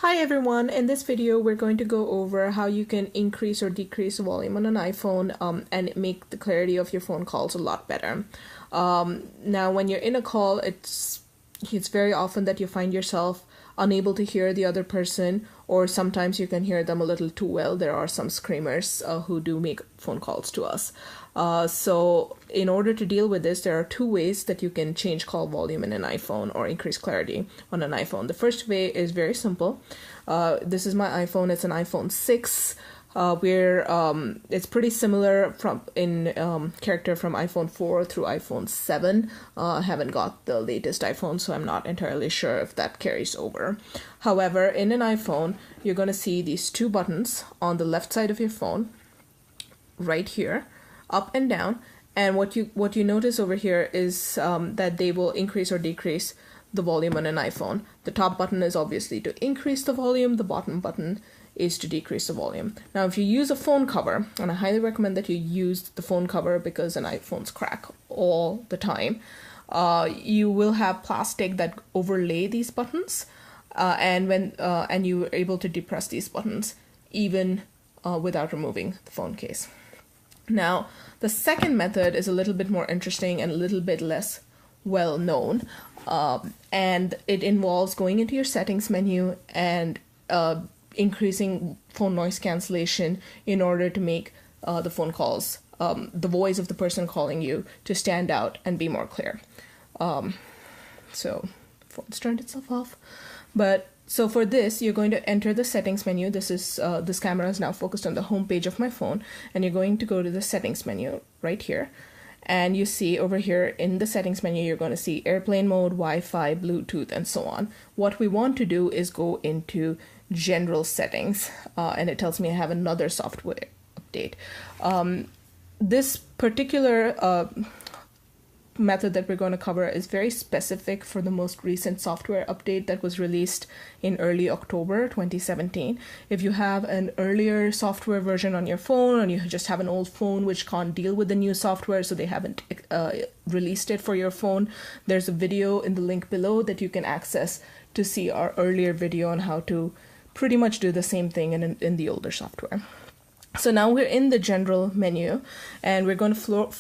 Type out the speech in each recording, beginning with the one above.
Hi everyone, in this video we're going to go over how you can increase or decrease the volume on an iPhone and make the clarity of your phone calls a lot better. Now when you're in a call, it's very often that you find yourself unable to hear the other person, or sometimes you can hear them a little too well. There are some screamers who do make phone calls to us. So in order to deal with this, there are two ways that you can change call volume in an iPhone or increase clarity on an iPhone. The first way is very simple. This is my iPhone. It's an iPhone 6. It's pretty similar in character from iPhone 4 through iPhone 7. I haven't got the latest iPhone, so I'm not entirely sure if that carries over. However, in an iPhone, you're going to see these two buttons on the left side of your phone, right here, up and down. And what you notice over here is that they will increase or decrease the volume on an iPhone. The top button is obviously to increase the volume. The bottom button is to decrease the volume. Now, if you use a phone cover, and I highly recommend that you use the phone cover because an iPhones crack all the time, you will have plastic that overlay these buttons, and you are able to depress these buttons even without removing the phone case. Now, the second method is a little bit more interesting and a little bit less well known, and it involves going into your settings menu and increasing phone noise cancellation in order to make the phone calls, the voice of the person calling you, to stand out and be more clear. So the phone's turned itself off. So for this, you're going to enter the settings menu. This camera is now focused on the home page of my phone, and you're going to go to the settings menu right here. And you see over here in the settings menu, you're going to see airplane mode, Wi-Fi, Bluetooth, and so on. What we want to do is go into general settings, and it tells me I have another software update. This particular method that we're going to cover is very specific for the most recent software update that was released in early October 2017. If you have an earlier software version on your phone, and you just have an old phone which can't deal with the new software, so they haven't released it for your phone, there's a video in the link below that you can access to see our earlier video on how to pretty much do the same thing in the older software. So now we're in the general menu, and we're going to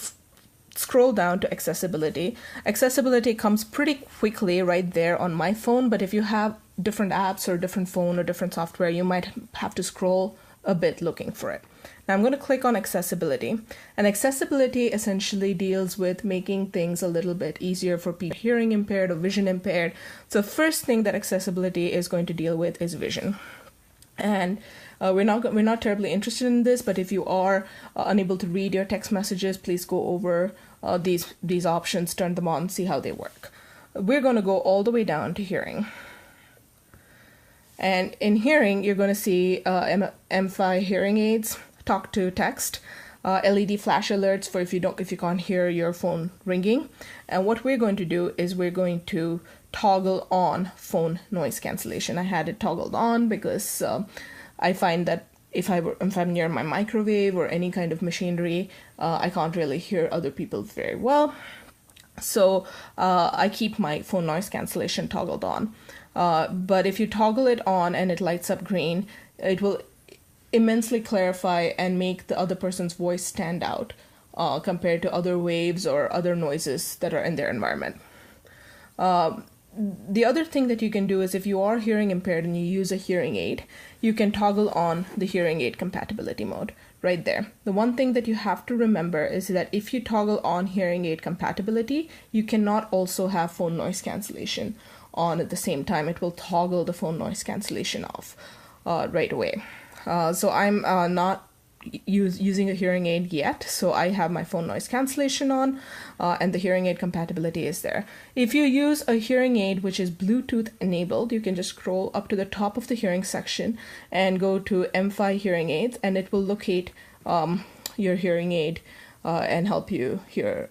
scroll down to accessibility. Accessibility comes pretty quickly right there on my phone, but if you have different apps or different phone or different software, you might have to scroll a bit looking for it. Now I'm going to click on accessibility, and accessibility essentially deals with making things a little bit easier for people hearing impaired or vision impaired. So the first thing that accessibility is going to deal with is vision. And we're not terribly interested in this, but if you are unable to read your text messages, please go over these options, turn them on, see how they work. We're going to go all the way down to hearing. And in hearing, you're going to see M5 hearing aids, talk to text, LED flash alerts for if you can't hear your phone ringing. And what we're going to do is we're going to toggle on phone noise cancellation. I had it toggled on because I find that if I'm near my microwave or any kind of machinery, I can't really hear other people very well. So I keep my phone noise cancellation toggled on. But if you toggle it on and it lights up green, it will immensely clarify and make the other person's voice stand out compared to other waves or other noises that are in their environment. The other thing that you can do is if you are hearing impaired and you use a hearing aid, you can toggle on the hearing aid compatibility mode right there. The one thing that you have to remember is that if you toggle on hearing aid compatibility, you cannot also have phone noise cancellation on at the same time. It will toggle the phone noise cancellation off right away. So I'm not using a hearing aid yet, so I have my phone noise cancellation on, and the hearing aid compatibility is there. If you use a hearing aid which is Bluetooth enabled, you can just scroll up to the top of the hearing section and go to M5 hearing aids, and it will locate your hearing aid and help you hear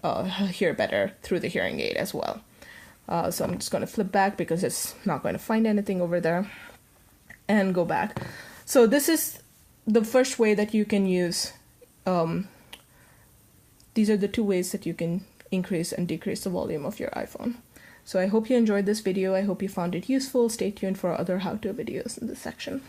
better through the hearing aid as well. So I'm just going to flip back because it's not going to find anything over there, and go back. So this is the first way that you can use. These are the two ways that you can increase and decrease the volume of your iPhone. So I hope you enjoyed this video. I hope you found it useful. Stay tuned for other how-to videos in this section.